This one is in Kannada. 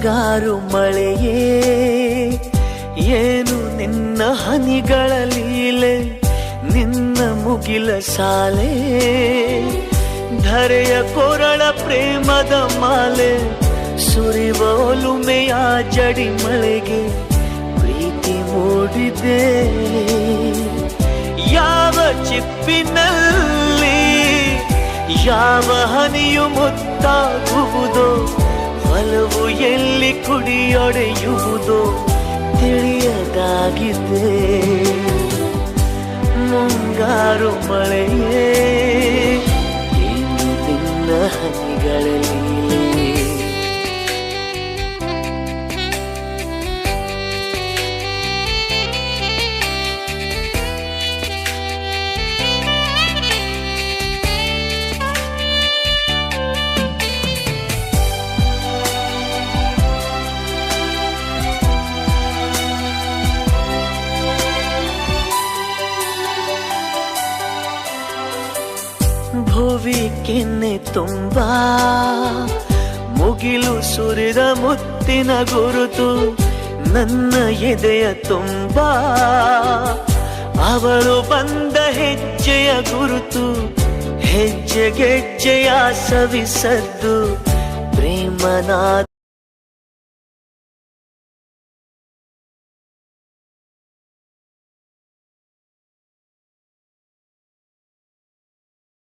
ಮುಂಗಾರು ಮಳೆಯೇ ಏನು ನಿನ್ನ ಹನಿಗಳ ಲೀಲೆ, ನಿನ್ನ ಮುಗಿಲ ಸಾಲೆ ಧರೆಯ ಕೊರಳ ಪ್ರೇಮದ ಮಾಲೆ, ಸುರಿವ ಒಲುಮೆಯ ಜಡಿ ಮಳೆಗೆ ಪ್ರೀತಿ ಮೂಡಿದೆ. ಯಾವ ಚಿಪ್ಪಿನಲ್ಲಿ ಯಾವ ಹನಿಯು ಮುತ್ತಾಗುವುದೋ, ಒಲವು ಎಲ್ಲಿ ಕುಡಿಯೊಡೆಯುವುದೋ ತಿಳಿಯದಾಗಿದೆ. ಮುಂಗಾರು ಮಳೆಯೇ ಏನು ನಿನ್ನ ಹನಿಗಳಲ್ಲಿ. ಭುವಿ ಕೆನ್ನೆ ತುಂಬಾ ಮುಗಿಲು ಸುರಿದ ಮುತ್ತಿನ ಗುರುತು, ನನ್ನ ಎದೆಯ ತುಂಬಾ ಅವಳು ಬಂದ ಹೆಜ್ಜೆಯ ಗುರುತು, ಹೆಜ್ಜೆಗೆಜ್ಜೆಯ ಸವಿಸದ್ದು ಪ್ರೇಮನಾದ